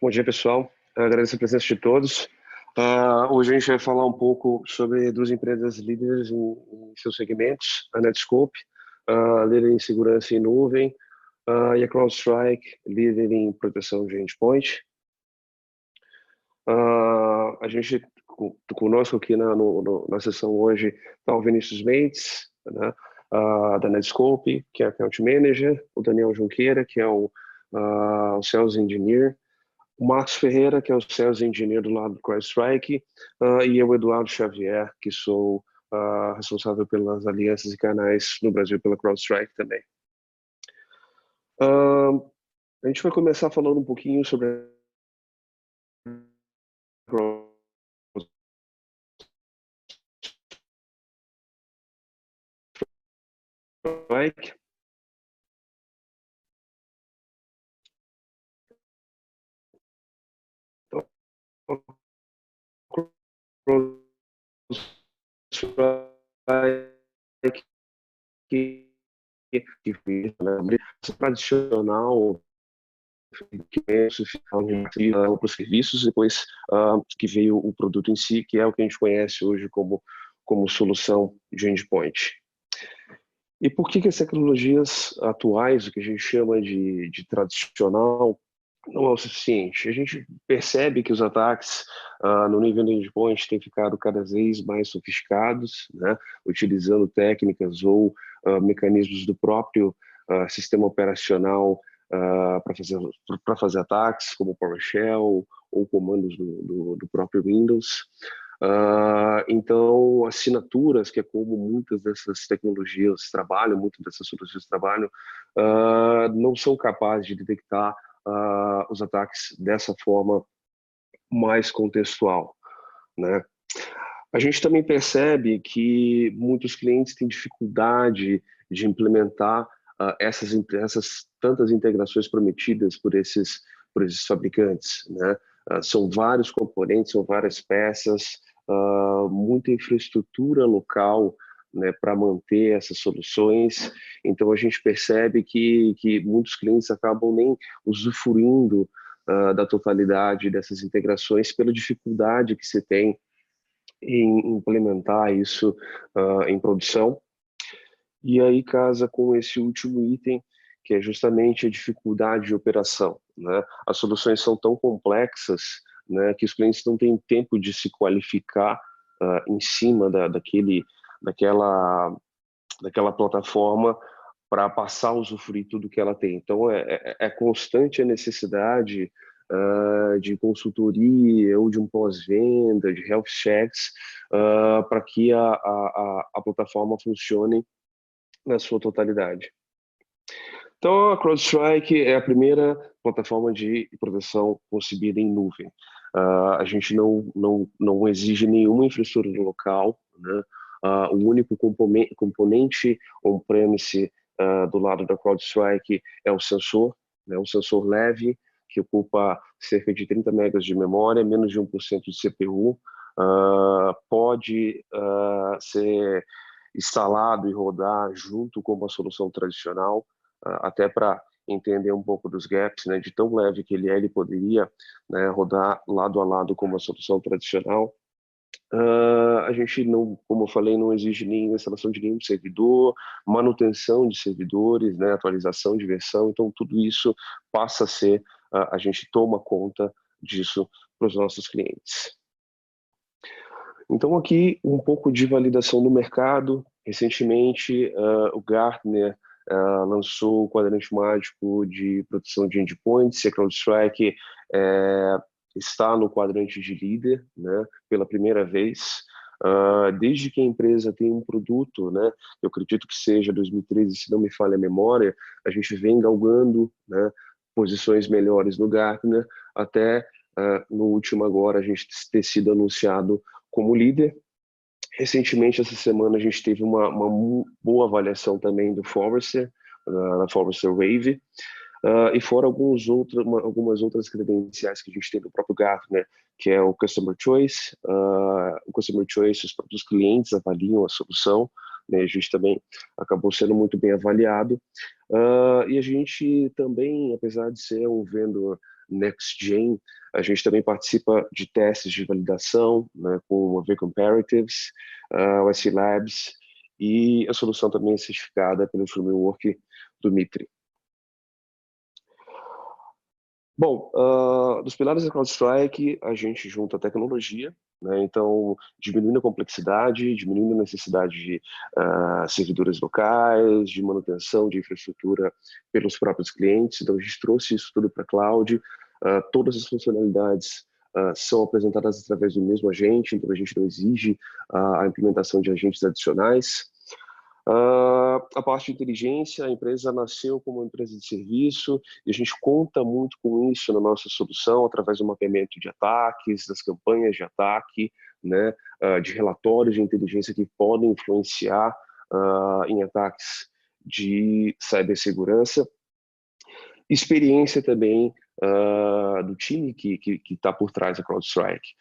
Bom dia, pessoal. Agradeço a presença de todos. Hoje a gente vai falar um pouco sobre duas empresas líderes em seus segmentos, a Netskope, líder em segurança em nuvem, e a CrowdStrike, líder em proteção de endpoint. A gente, conosco aqui na sessão hoje, está o Vinícius Mendes, né, da Netskope, que é Account Manager, o Daniel Junqueira, que é o Sales Engineer, o Marcos Ferreira, que é o Sales Engineer do lado do CrowdStrike, e eu, Eduardo Xavier, que sou responsável pelas alianças e canais no Brasil pela CrowdStrike também. A gente vai começar falando um pouquinho sobre a CrowdStrike. Que tradicional para os serviços, depois que veio o produto em si, que é o que a gente conhece hoje como solução de endpoint. E por que as tecnologias atuais, o que a gente chama de tradicional, não é o suficiente? A gente percebe que os ataques no nível do endpoint têm ficado cada vez mais sofisticados, né, utilizando técnicas ou mecanismos do próprio sistema operacional para fazer ataques, como PowerShell ou comandos do próprio Windows. Então, assinaturas, que é como muitas dessas tecnologias trabalham, muitas dessas soluções trabalham, não são capazes de detectar os ataques dessa forma mais contextual, né? A gente também percebe que muitos clientes têm dificuldade de implementar essas tantas integrações prometidas por esses fabricantes, né? São vários componentes, são várias peças, muita infraestrutura local, né, para manter essas soluções. Então a gente percebe que muitos clientes acabam nem usufruindo da totalidade dessas integrações pela dificuldade que se tem em implementar isso em produção. E aí casa com esse último item, que é justamente a dificuldade de operação, né? As soluções são tão complexas, né, que os clientes não têm tempo de se qualificar em cima daquela plataforma para passar a usufruir tudo que ela tem. Então, é constante a necessidade de consultoria ou de um pós-venda, de health checks, para que a plataforma funcione na sua totalidade. Então, a CrowdStrike é a primeira plataforma de proteção concebida em nuvem. A gente não exige nenhuma infraestrutura local, né? O único componente on-premise do lado da CrowdStrike é o sensor, né? Um sensor leve, que ocupa cerca de 30 megas de memória, menos de 1% de CPU, pode ser instalado e rodar junto com uma solução tradicional, até para entender um pouco dos gaps, né, de tão leve que ele poderia, né, rodar lado a lado com uma solução tradicional. A gente não, como eu falei, não exige nem instalação de nenhum servidor, manutenção de servidores, né, atualização de versão, então tudo isso passa a ser, a gente toma conta disso para os nossos clientes. Então aqui um pouco de validação no mercado. Recentemente o Gartner lançou o quadrante mágico de proteção de endpoints, e a CrowdStrike está no quadrante de líder, né, pela primeira vez. Desde que a empresa tem um produto, né, eu acredito que seja 2013, se não me falha a memória, a gente vem galgando, né, posições melhores no Gartner, até no último agora a gente ter sido anunciado como líder. Recentemente, essa semana, a gente teve uma boa avaliação também do Forrester, na Forrester Wave, e fora algumas outras credenciais que a gente tem do próprio Gartner, que é o Customer Choice. O Customer Choice, os próprios clientes avaliam a solução, né? A gente também acabou sendo muito bem avaliado. E a gente também, apesar de ser um vendor Next Gen, a gente também participa de testes de validação, né, com o V-Comparatives, o S-Labs, e a solução também é certificada pelo framework do MITRE. Bom, dos pilares da CrowdStrike, a gente junta a tecnologia, né? Então, diminuindo a complexidade, diminuindo a necessidade de servidores locais, de manutenção de infraestrutura pelos próprios clientes. Então, a gente trouxe isso tudo para a cloud. Todas as funcionalidades são apresentadas através do mesmo agente, então a gente não exige a implementação de agentes adicionais. A parte de inteligência, a empresa nasceu como uma empresa de serviço e a gente conta muito com isso na nossa solução, através do mapeamento de ataques, das campanhas de ataque, né, de relatórios de inteligência que podem influenciar em ataques de cibersegurança. Experiência também do time que está por trás da CrowdStrike.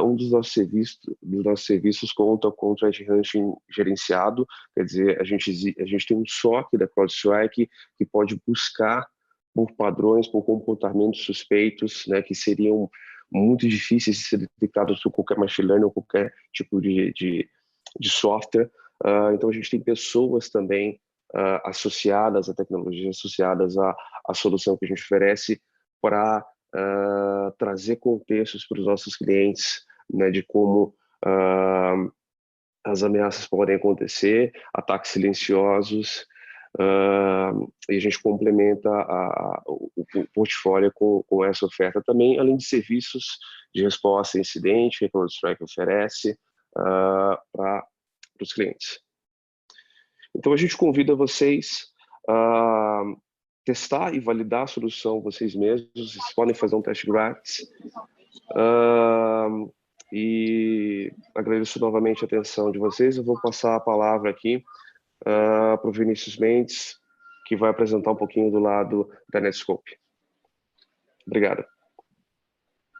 Um dos nossos serviços conta com o Threat Hunting gerenciado, quer dizer, a gente tem um SOC da CrowdStrike que pode buscar por padrões, por comportamentos suspeitos, né, que seriam muito difíceis de ser detectados por qualquer machine learning ou qualquer tipo de software. Então a gente tem pessoas também associadas à tecnologia, associadas à solução que a gente oferece para trazer contextos para os nossos clientes, né, de como as ameaças podem acontecer, ataques silenciosos, e a gente complementa o portfólio com essa oferta também, além de serviços de resposta a incidente que a CrowdStrike oferece para os clientes. Então, a gente convida vocês a testar e validar a solução vocês mesmos. Vocês podem fazer um teste grátis. E agradeço novamente a atenção de vocês. Eu vou passar a palavra aqui para o Vinícius Mendes, que vai apresentar um pouquinho do lado da Netscope. Obrigado.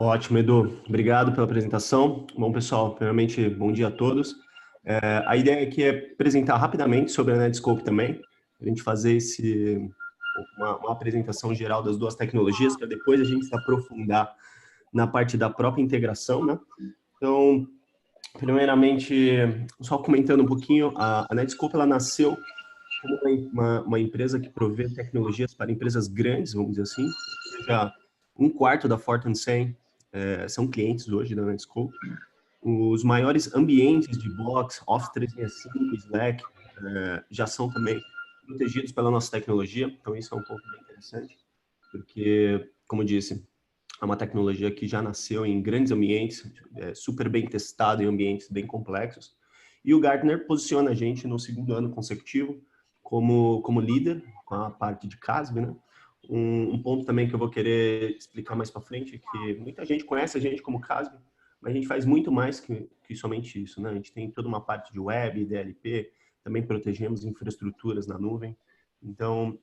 Ótimo, Edu. Obrigado pela apresentação. Bom, pessoal, primeiramente, bom dia a todos. A ideia aqui é apresentar rapidamente sobre a Netscope também, a gente fazer uma apresentação geral das duas tecnologias, para depois a gente se aprofundar na parte da própria integração, né? Então, primeiramente, só comentando um pouquinho, a Netscope ela nasceu como uma empresa que provê tecnologias para empresas grandes, vamos dizer assim, ou seja, 1/4 da Fortune 100 são clientes hoje da Netscope. Os maiores ambientes de Box, Office 365, Slack, já são também protegidos pela nossa tecnologia. Então, isso é um ponto bem interessante, porque, como eu disse, é uma tecnologia que já nasceu em grandes ambientes, super bem testada em ambientes bem complexos. E o Gartner posiciona a gente no segundo ano consecutivo como líder, com a parte de CASB, né? Um ponto também que eu vou querer explicar mais para frente é que muita gente conhece a gente como CASB, mas a gente faz muito mais que somente isso, né? A gente tem toda uma parte de web, DLP, também protegemos infraestruturas na nuvem. Então,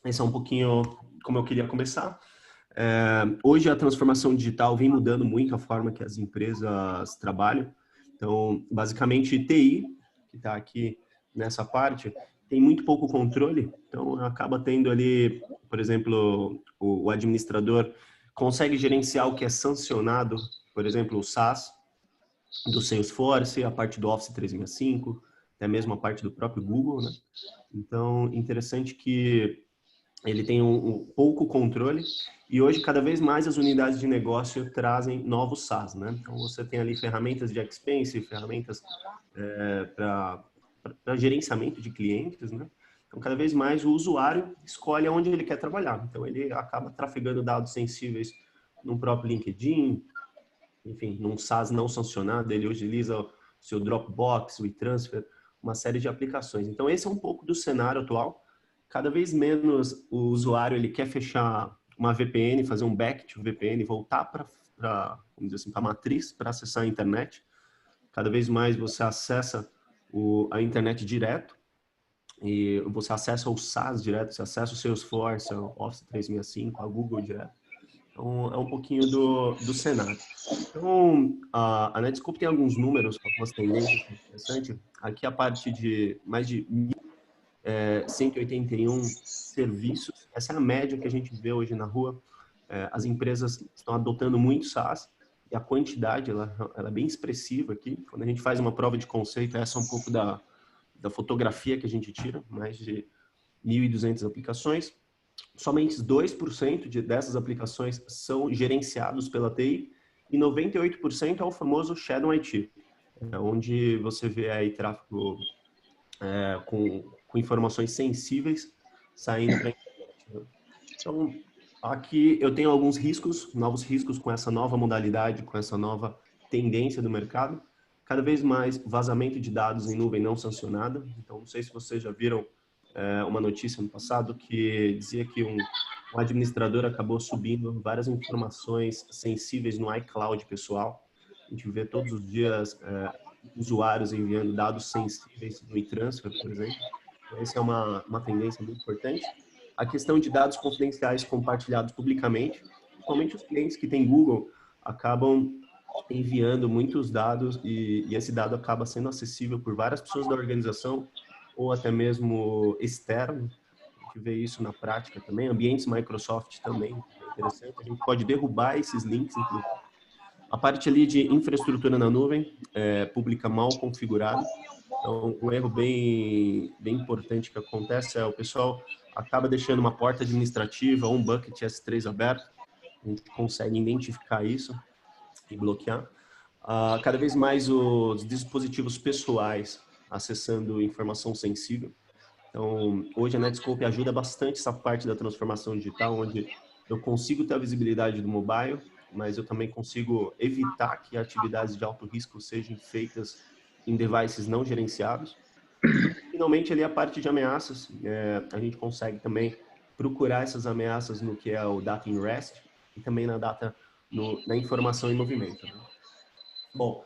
esse é um pouquinho como eu queria começar. Hoje a transformação digital vem mudando muito a forma que as empresas trabalham. Então, basicamente, TI, que está aqui nessa parte, tem muito pouco controle. Então, acaba tendo ali, por exemplo, o administrador consegue gerenciar o que é sancionado, por exemplo, o SaaS do Salesforce, a parte do Office 365, até mesmo a parte do próprio Google, né? Então, interessante que ele tem um pouco controle e hoje cada vez mais as unidades de negócio trazem novos SaaS, né? Então, você tem ali ferramentas de expense, ferramentas para gerenciamento de clientes, né? Então, cada vez mais o usuário escolhe onde ele quer trabalhar. Então, ele acaba trafegando dados sensíveis no próprio LinkedIn, enfim, num SaaS não sancionado, ele utiliza o seu Dropbox, o WeTransfer, uma série de aplicações. Então, esse é um pouco do cenário atual. Cada vez menos o usuário ele quer fechar uma VPN, fazer um back to VPN, voltar para vamos dizer assim, para a matriz, para acessar a internet. Cada vez mais você acessa a internet direto, e você acessa o SaaS direto, você acessa o Salesforce, o Office 365, a Google direto. Então, é um pouquinho do cenário. Então, a Netscope tem alguns números, algumas tendências interessantes. Aqui a parte de mais de 1.181 serviços. Essa é a média que a gente vê hoje na rua. as empresas estão adotando muito SaaS e a quantidade ela é bem expressiva aqui. Quando a gente faz uma prova de conceito, essa é um pouco da fotografia que a gente tira, mais de 1.200 aplicações. Somente 2% dessas aplicações são gerenciados pela TI e 98% é o famoso Shadow IT, onde você vê aí tráfego com informações sensíveis saindo para a internet, né? Então, aqui eu tenho alguns riscos, novos riscos com essa nova modalidade, com essa nova tendência do mercado. Cada vez mais vazamento de dados em nuvem não sancionada. Então, não sei se vocês já viram uma notícia no passado que dizia que um administrador acabou subindo várias informações sensíveis no iCloud pessoal. A gente vê todos os dias usuários enviando dados sensíveis no e-transfer, por exemplo. Então, essa é uma tendência muito importante. A questão de dados confidenciais compartilhados publicamente, principalmente os clientes que têm Google acabam enviando muitos dados e esse dado acaba sendo acessível por várias pessoas da organização ou até mesmo externo. A gente vê isso na prática também. Ambientes Microsoft também, é interessante. A gente pode derrubar esses links, inclusive. A parte ali de infraestrutura na nuvem, pública mal configurada. Então, um erro bem importante que acontece é o pessoal acaba deixando uma porta administrativa ou um bucket S3 aberto. A gente consegue identificar isso e bloquear. Cada vez mais os dispositivos pessoais acessando informação sensível. Então, hoje a Netscope ajuda bastante essa parte da transformação digital, onde eu consigo ter a visibilidade do mobile, mas eu também consigo evitar que atividades de alto risco sejam feitas em devices não gerenciados. Finalmente, ali a parte de ameaças, a gente consegue também procurar essas ameaças no que é o Data in Rest e também na informação em movimento, né? Bom,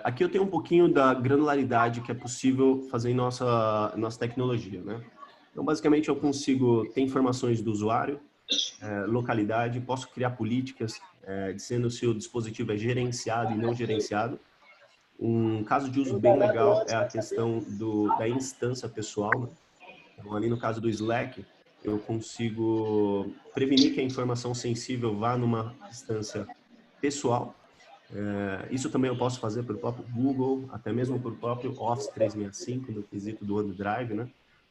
aqui eu tenho um pouquinho da granularidade que é possível fazer em nossa tecnologia, né? Então, basicamente, eu consigo ter informações do usuário, localidade, posso criar políticas dizendo se o dispositivo é gerenciado e não gerenciado. Um caso de uso bem legal é a questão da instância pessoal, né? Então, ali no caso do Slack, eu consigo prevenir que a informação sensível vá numa instância pessoal. Isso também eu posso fazer para o próprio Google, até mesmo para o próprio Office 365, no quesito do OneDrive, né?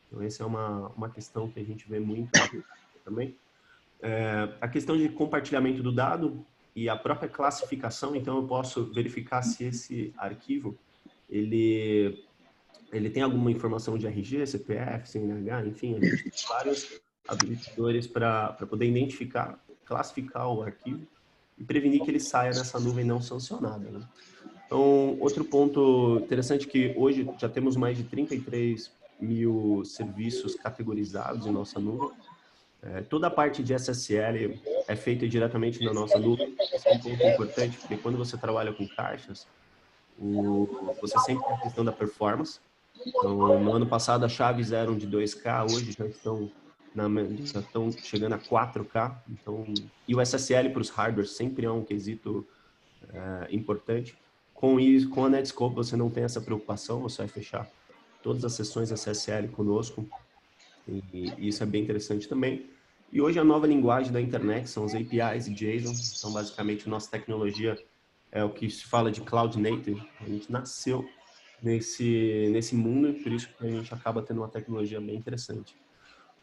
Então, essa é uma questão que a gente vê muito também. A questão de compartilhamento do dado e a própria classificação, então eu posso verificar se esse arquivo ele tem alguma informação de RG, CPF, CNH, enfim, a gente tem vários habilitadores para poder identificar, classificar o arquivo e prevenir que ele saia nessa nuvem não sancionada, né? Então, outro ponto interessante é que hoje já temos mais de 33 mil serviços categorizados em nossa nuvem. Toda a parte de SSL é feita diretamente na nossa nuvem. Esse é um ponto importante, porque quando você trabalha com caixas, você sempre tem a questão da performance. Então, no ano passado, as chaves eram de 2K, hoje já estão chegando a 4K. Então, e o SSL para os hardwares sempre é um quesito importante. Com isso, com a Netscope, você não tem essa preocupação, você vai fechar todas as sessões SSL conosco. E isso é bem interessante também. E hoje a nova linguagem da internet são os APIs e JSON. Então, basicamente, nossa tecnologia é o que se fala de Cloud Native. A gente nasceu nesse mundo e por isso que a gente acaba tendo uma tecnologia bem interessante.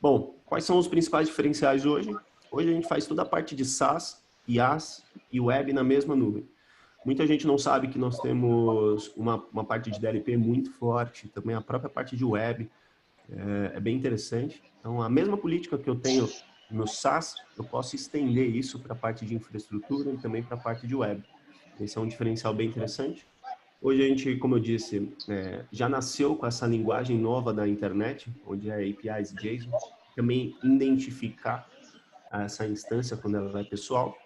Bom, quais são os principais diferenciais hoje? Hoje a gente faz toda a parte de SaaS, IaaS e web na mesma nuvem. Muita gente não sabe que nós temos uma parte de DLP muito forte, também a própria parte de web é bem interessante. Então, a mesma política que eu tenho no SaaS, eu posso estender isso para a parte de infraestrutura e também para a parte de web. Esse é um diferencial bem interessante. Hoje a gente, como eu disse, já nasceu com essa linguagem nova da internet, onde é APIs JSON, também identificar essa instância quando ela é pessoal.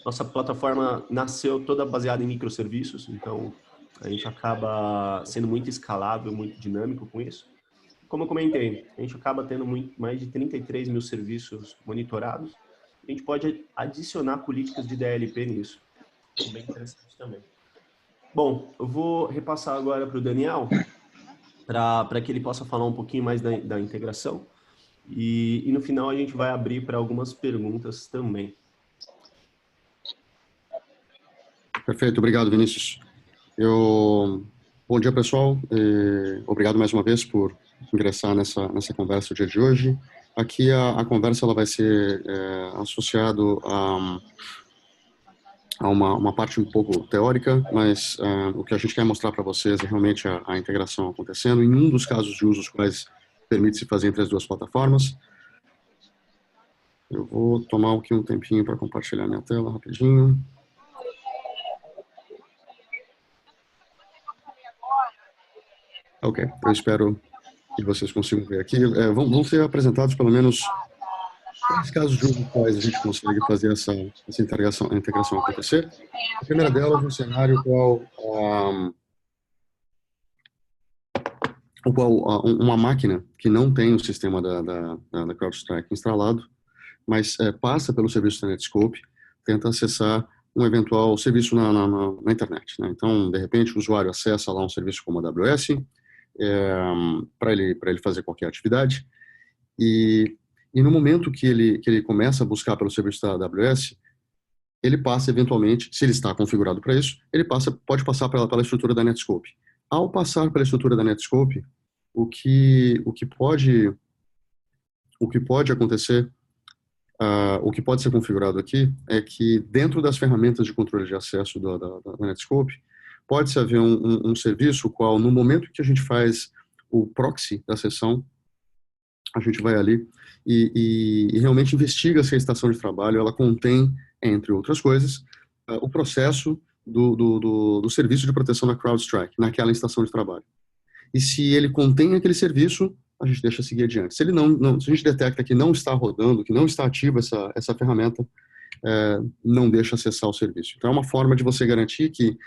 Nossa plataforma nasceu toda baseada em microserviços, então a gente acaba sendo muito escalável, muito dinâmico com isso. Como eu comentei, a gente acaba tendo mais de 33 mil serviços monitorados. A gente pode adicionar políticas de DLP nisso. É bem interessante também. Bom, eu vou repassar agora para o Daniel, para que ele possa falar um pouquinho mais da integração. E no final a gente vai abrir para algumas perguntas também. Perfeito, obrigado, Vinícius. Bom dia, pessoal. Obrigado mais uma vez por ingressar nessa conversa o dia de hoje. Aqui a conversa ela vai ser associado a uma parte um pouco teórica, mas o que a gente quer mostrar para vocês é realmente a integração acontecendo em um dos casos de uso os quais permite-se fazer entre as duas plataformas. Eu vou tomar aqui um tempinho para compartilhar minha tela rapidinho. Ok, eu espero que vocês consigam ver aqui. Vão ser apresentados pelo menos 3 casos de uso nos quais a gente consegue fazer essa integração acontecer. A primeira delas é um cenário uma máquina que não tem o sistema da CrowdStrike instalado, mas passa pelo serviço da Netscope, tenta acessar um eventual serviço na internet, né? Então, de repente, o usuário acessa lá um serviço como a AWS, para ele fazer qualquer atividade, e no momento que ele começa a buscar pelo serviço da AWS, ele passa eventualmente, se ele está configurado para isso, ele pode passar pela estrutura da Netscope. Ao passar pela estrutura da Netscope, o que pode acontecer, o que pode ser configurado aqui é que dentro das ferramentas de controle de acesso da Netscope, pode-se haver um serviço qual, no momento que a gente faz o proxy da sessão, a gente vai ali e realmente investiga se a estação de trabalho ela contém, entre outras coisas, o processo do serviço de proteção da CrowdStrike naquela estação de trabalho. E se ele contém aquele serviço, a gente deixa seguir adiante. Se a gente detecta que não está rodando, que não está ativa essa ferramenta, não deixa acessar o serviço. Então, é uma forma de você garantir que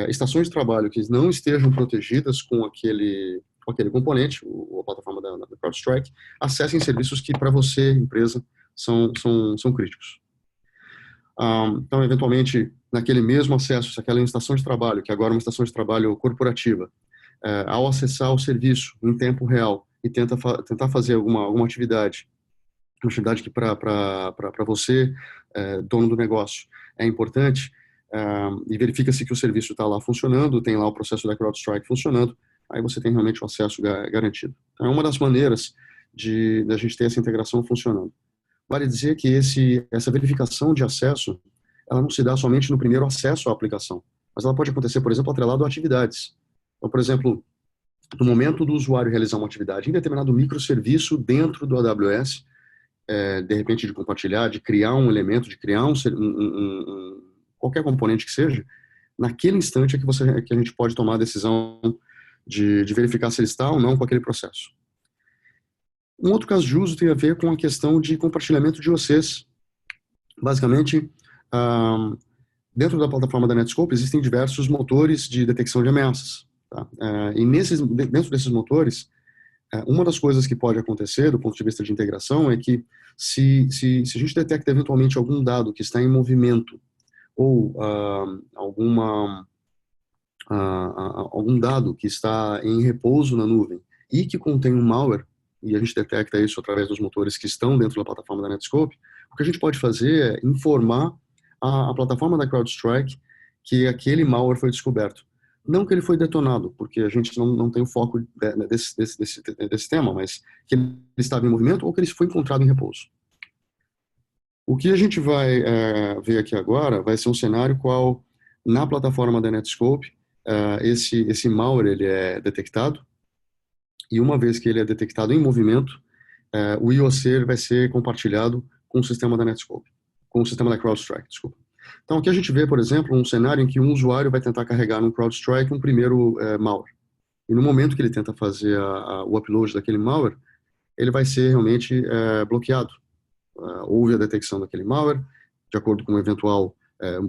estações de trabalho que não estejam protegidas com aquele componente, a plataforma da CrowdStrike, acessem serviços que, para você, empresa, são críticos. Então, eventualmente, naquele mesmo acesso, se aquela estação de trabalho, que agora é uma estação de trabalho corporativa, ao acessar o serviço em tempo real e tentar fazer alguma atividade, uma atividade que para você, dono do negócio, é importante, e verifica-se que o serviço está lá funcionando, tem lá o processo da CrowdStrike funcionando, aí você tem realmente o acesso garantido. Então, é uma das maneiras da gente ter essa integração funcionando. Vale dizer que essa verificação de acesso, ela não se dá somente no primeiro acesso à aplicação, mas ela pode acontecer, por exemplo, atrelado a atividades. Então, por exemplo, no momento do usuário realizar uma atividade em determinado microserviço dentro do AWS, de repente de compartilhar, de criar um elemento, de criar qualquer componente que seja, naquele instante é que a gente pode tomar a decisão de verificar se ele está ou não com aquele processo. Um outro caso de uso tem a ver com a questão de compartilhamento de OCs. Basicamente, dentro da plataforma da Netscope existem diversos motores de detecção de ameaças. Tá? E dentro desses motores, uma das coisas que pode acontecer do ponto de vista de integração é que se a gente detecta eventualmente algum dado que está em movimento ou algum dado que está em repouso na nuvem e que contém um malware, e a gente detecta isso através dos motores que estão dentro da plataforma da Netscope, o que a gente pode fazer é informar a plataforma da CrowdStrike que aquele malware foi descoberto. Não que ele foi detonado, porque a gente não tem o foco desse tema, mas que ele estava em movimento ou que ele foi encontrado em repouso. O que a gente vai ver aqui agora vai ser um cenário qual, na plataforma da Netscope, esse malware ele é detectado, e uma vez que ele é detectado em movimento, o IOC vai ser compartilhado com o sistema da Netscope, com o sistema da CrowdStrike, desculpa. Então, aqui a gente vê, por exemplo, um cenário em que um usuário vai tentar carregar no CrowdStrike um primeiro malware. E no momento que ele tenta fazer o upload daquele malware, ele vai ser realmente bloqueado. Houve a detecção daquele malware, de acordo com eventual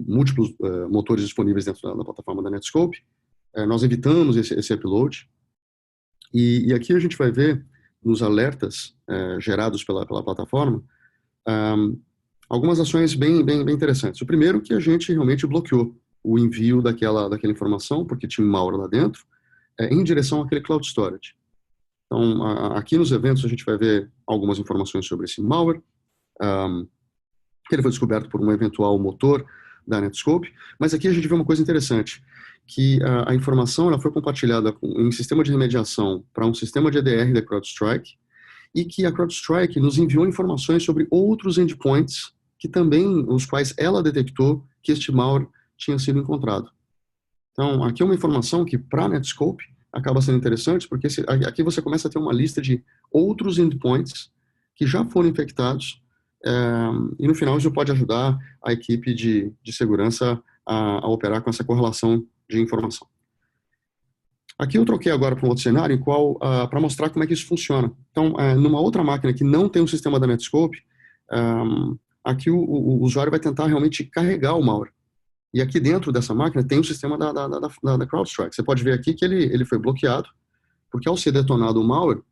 múltiplos motores disponíveis dentro da plataforma da Netscope. Nós evitamos esse upload. E aqui a gente vai ver, nos alertas gerados pela plataforma, algumas ações bem interessantes. O primeiro que a gente realmente bloqueou o envio daquela informação, porque tinha um malware lá dentro, em direção àquele cloud storage. Então, aqui nos eventos a gente vai ver algumas informações sobre esse malware, que ele foi descoberto por um eventual motor da Netscope, mas aqui a gente vê uma coisa interessante, que a informação ela foi compartilhada em sistema de remediação para um sistema de EDR da CrowdStrike, e que a CrowdStrike nos enviou informações sobre outros endpoints que também, os quais ela detectou que este malware tinha sido encontrado. Então, aqui é uma informação que, para a Netscope, acaba sendo interessante, porque aqui você começa a ter uma lista de outros endpoints que já foram infectados, e no final isso pode ajudar a equipe de segurança a operar com essa correlação de informação. Aqui eu troquei agora para um outro cenário, para mostrar como é que isso funciona. Então, numa outra máquina que não tem um sistema da Netscope, aqui o usuário vai tentar realmente carregar o malware. E aqui dentro dessa máquina tem o sistema da CrowdStrike. Você pode ver aqui que ele foi bloqueado, porque ao ser detonado o malware,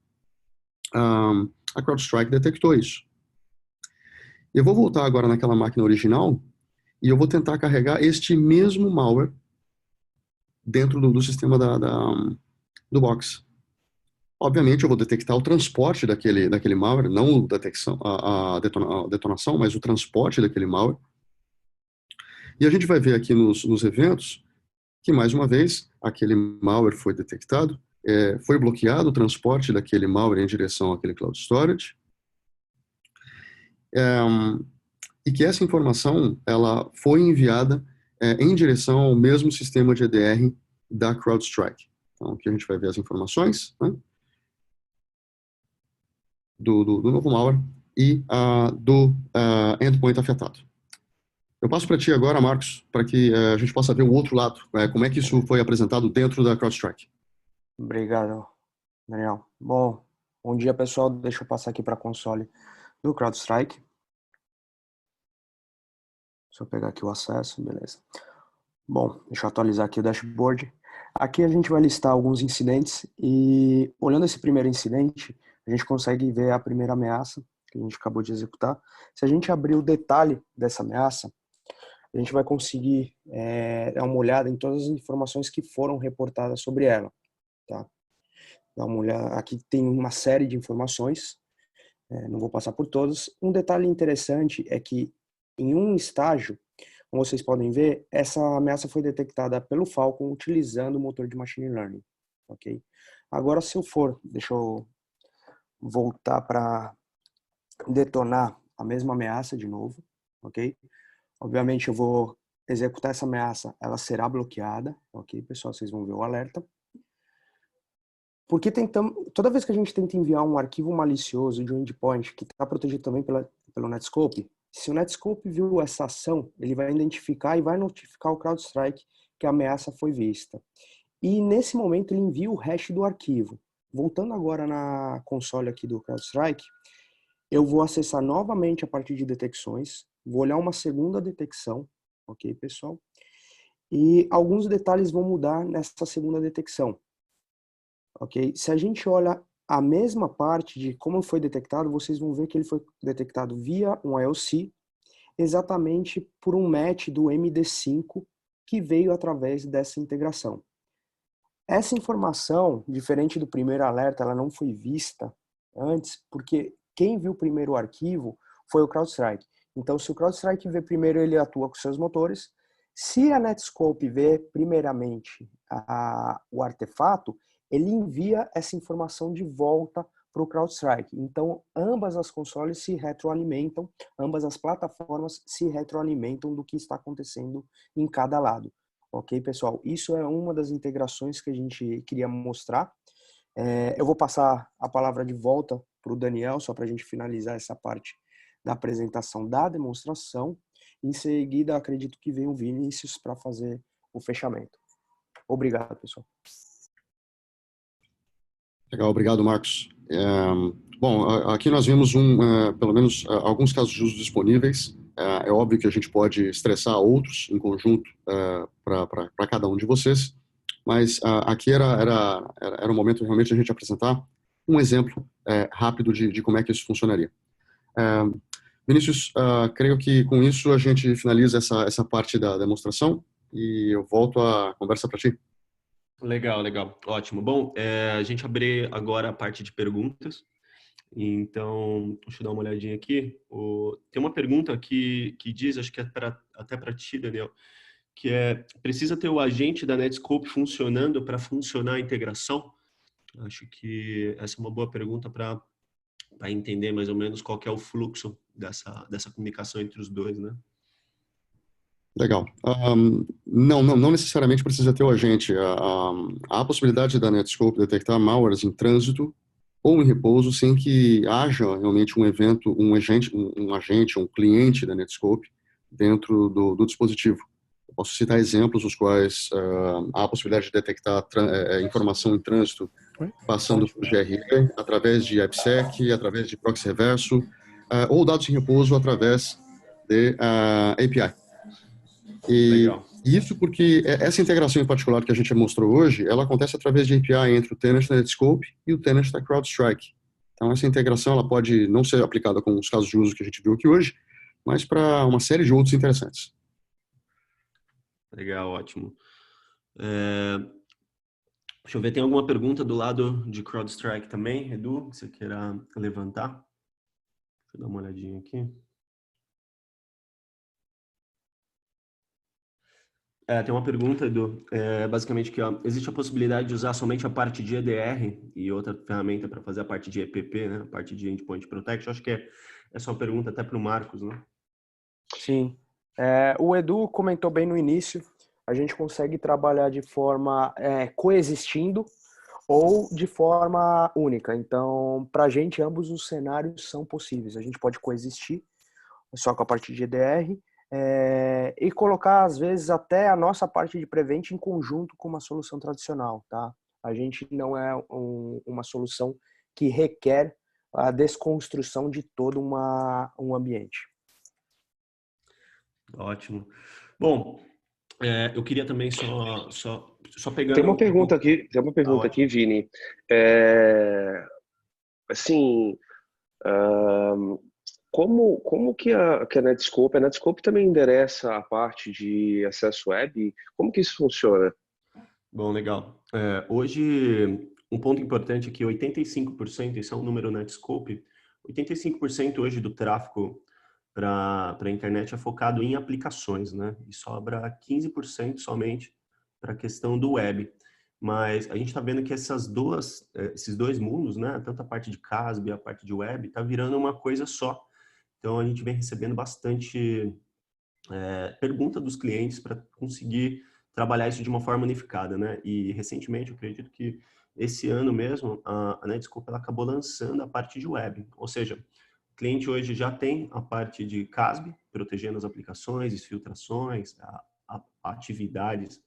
a CrowdStrike detectou isso. Eu vou voltar agora naquela máquina original e eu vou tentar carregar este mesmo malware dentro do sistema do box. Obviamente eu vou detectar o transporte daquele malware, não a detonação, mas o transporte daquele malware. E a gente vai ver aqui nos eventos que, mais uma vez, aquele malware foi detectado, foi bloqueado o transporte daquele malware em direção àquele cloud storage, e que essa informação ela foi enviada em direção ao mesmo sistema de EDR da CrowdStrike. Então, aqui a gente vai ver as informações, né, do novo malware e do endpoint afetado. Eu passo para ti agora, Marcos, para que a gente possa ver o outro lado, como é que isso foi apresentado dentro da CrowdStrike. Obrigado, Daniel. Bom dia, pessoal. Deixa eu passar aqui para a console do CrowdStrike. Deixa eu pegar aqui o acesso, beleza. Bom, deixa eu atualizar aqui o dashboard. Aqui a gente vai listar alguns incidentes e, olhando esse primeiro incidente, a gente consegue ver a primeira ameaça que a gente acabou de executar. Se a gente abrir o detalhe dessa ameaça, a gente vai conseguir dar uma olhada em todas as informações que foram reportadas sobre ela. Tá? Dá uma olhada. Aqui tem uma série de informações, não vou passar por todas. Um detalhe interessante é que em um estágio, como vocês podem ver, essa ameaça foi detectada pelo Falcon utilizando o motor de Machine Learning. Okay? Agora, deixa eu voltar para detonar a mesma ameaça de novo. Ok? Obviamente eu vou executar essa ameaça, ela será bloqueada, ok, pessoal? Vocês vão ver o alerta. Porque toda vez que a gente tenta enviar um arquivo malicioso de um endpoint que está protegido também pelo Netscope, se o Netscope viu essa ação, ele vai identificar e vai notificar o CrowdStrike que a ameaça foi vista. E nesse momento ele envia o hash do arquivo. Voltando agora na console aqui do CrowdStrike, eu vou acessar novamente a partir de detecções, vou olhar uma segunda detecção, ok, pessoal? E alguns detalhes vão mudar nessa segunda detecção, ok? Se a gente olha a mesma parte de como foi detectado, vocês vão ver que ele foi detectado via um IOC, exatamente por um match do MD5 que veio através dessa integração. Essa informação, diferente do primeiro alerta, ela não foi vista antes, porque quem viu primeiro o arquivo foi o CrowdStrike. Então, se o CrowdStrike vê primeiro, ele atua com seus motores. Se a Netscope vê primeiramente o artefato, ele envia essa informação de volta para o CrowdStrike. Então, ambas as consoles se retroalimentam, ambas as plataformas se retroalimentam do que está acontecendo em cada lado. Ok, pessoal? Isso é uma das integrações que a gente queria mostrar. Eu vou passar a palavra de volta para o Daniel, só para a gente finalizar essa parte da apresentação da demonstração. Em seguida, acredito que vem o Vinícius para fazer o fechamento. Obrigado, pessoal. Legal, obrigado, Marcos. Bom, aqui nós vimos pelo menos alguns casos de uso disponíveis. É óbvio que a gente pode estressar outros em conjunto para cada um de vocês, mas aqui era o momento realmente de a gente apresentar um exemplo rápido de como é que isso funcionaria. Vinícius, creio que com isso a gente finaliza essa parte da demonstração e eu volto a conversa para ti. Legal, legal. Ótimo. Bom, a gente abre agora a parte de perguntas. Então, deixa eu dar uma olhadinha aqui. Tem uma pergunta que diz, acho que é até para ti, Daniel, que é: precisa ter o agente da Netscope funcionando para funcionar a integração? Acho que essa é uma boa pergunta para entender mais ou menos qual que é o fluxo dessa comunicação entre os dois, né? Legal. Não necessariamente precisa ter o agente. Há a possibilidade da Netscope detectar malwares em trânsito ou em repouso sem que haja realmente um evento, um agente, um cliente da Netscope dentro do dispositivo. Eu posso citar exemplos os quais há a possibilidade de detectar informação em trânsito passando por GRE, através de IPsec, através de proxy reverso, ou dados em repouso através de API. Legal. E isso porque essa integração em particular que a gente mostrou hoje, ela acontece através de API entre o tenant da Netscope e o tenant da CrowdStrike. Então, essa integração ela pode não ser aplicada com os casos de uso que a gente viu aqui hoje, mas para uma série de outros interessantes. Legal, ótimo. Deixa eu ver, tem alguma pergunta do lado de CrowdStrike também, Edu, que você queira levantar? Deixa eu dar uma olhadinha aqui. Tem uma pergunta, Edu, basicamente que existe a possibilidade de usar somente a parte de EDR e outra ferramenta para fazer a parte de EPP, né? A parte de Endpoint Protection. Acho que essa é uma pergunta até para o Marcos, né? Sim. O Edu comentou bem no início, a gente consegue trabalhar de forma coexistindo ou de forma única. Então, para a gente, ambos os cenários são possíveis. A gente pode coexistir só com a parte de EDR e colocar, às vezes, até a nossa parte de Prevent em conjunto com uma solução tradicional, tá? A gente não é uma solução que requer a desconstrução de todo um ambiente. Ótimo. Bom, eu queria também só pegando Tem uma um pouco... pergunta aqui, ótimo. Vini. Assim, como que a Netscope também endereça a parte de acesso web? Como que isso funciona? Bom, legal. Hoje, um ponto importante é que 85%, esse é um número Netscope, 85% hoje do tráfego para a internet é focado em aplicações, né? E sobra 15% somente para a questão do web. Mas a gente está vendo que esses dois mundos, né? Tanto a parte de CASB e a parte de web, está virando uma coisa só. Então, a gente vem recebendo bastante pergunta dos clientes para conseguir trabalhar isso de uma forma unificada, né? E recentemente, eu acredito que esse ano mesmo, a Netscope ela acabou lançando a parte de web, ou seja, o cliente hoje já tem a parte de CASB, protegendo as aplicações, exfiltrações, atividades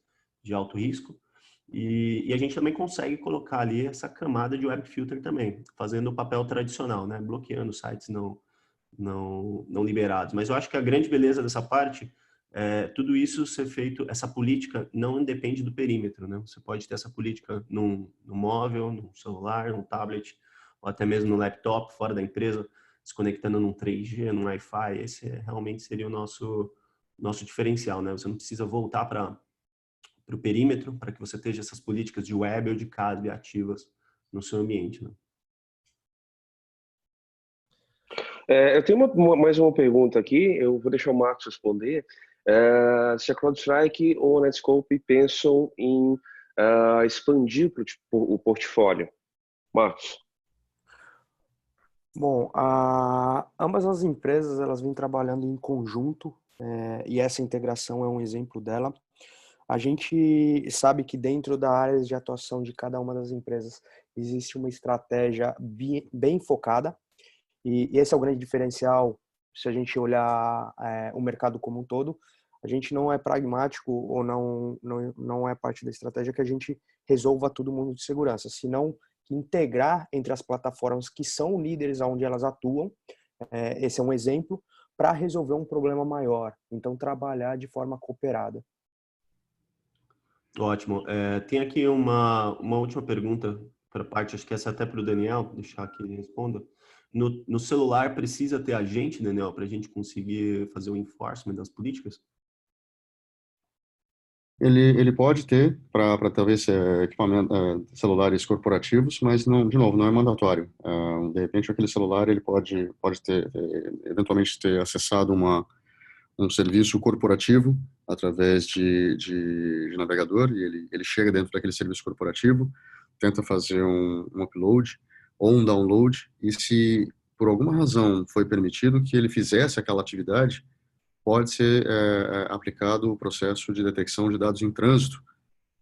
de alto risco, e a gente também consegue colocar ali essa camada de web filter também, fazendo o papel tradicional, né? Bloqueando sites não liberados. Mas eu acho que a grande beleza dessa parte é tudo isso ser feito, essa política não independe do perímetro, né? Você pode ter essa política no móvel, no celular, no tablet, ou até mesmo no laptop, fora da empresa, se conectando num 3G, num Wi-Fi. Esse realmente seria o nosso diferencial, né? Você não precisa voltar para o perímetro para que você tenha essas políticas de web ou de CASB ativas no seu ambiente, né? Eu tenho mais uma pergunta aqui, eu vou deixar o Marcos responder. Se a CrowdStrike ou a Netscope pensam em expandir o portfólio? Marcos. Bom, ambas as empresas elas vêm trabalhando em conjunto e essa integração é um exemplo dela. A gente sabe que dentro da área de atuação de cada uma das empresas existe uma estratégia bem focada e esse é o grande diferencial se a gente olhar o mercado como um todo. A gente não é pragmático ou não é parte da estratégia que a gente resolva todo mundo de segurança, senão que integrar entre as plataformas que são líderes onde elas atuam, esse é um exemplo, para resolver um problema maior. Então, trabalhar de forma cooperada. Ótimo. Tem aqui uma última pergunta para a parte, acho que essa é até para o Daniel, deixar que ele responda. No celular precisa ter agente, Daniel, para a gente conseguir fazer o enforcement das políticas? Ele pode ter para talvez equipamento, celulares corporativos, mas não, de novo, não é mandatório. De repente, aquele celular ele pode ter eventualmente ter acessado um serviço corporativo através de navegador e ele chega dentro daquele serviço corporativo, tenta fazer um upload ou um download e se por alguma razão foi permitido que ele fizesse aquela atividade, pode ser aplicado o processo de detecção de dados em trânsito,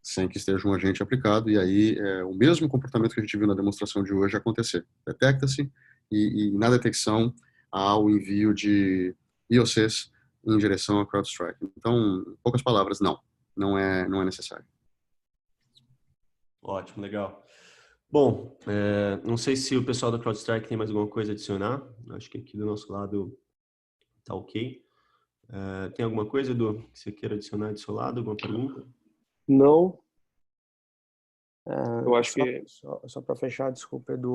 sem que esteja um agente aplicado, e aí o mesmo comportamento que a gente viu na demonstração de hoje acontecer. Detecta-se e na detecção há o envio de IOCs em direção ao CrowdStrike. Então, em poucas palavras, não é necessário. Ótimo, legal. Bom, não sei se o pessoal da CrowdStrike tem mais alguma coisa a adicionar. Acho que aqui do nosso lado tá ok. Tem alguma coisa, Edu, que você queira adicionar do seu lado? Alguma pergunta? Não, eu acho Só, que só para fechar, desculpa, Edu.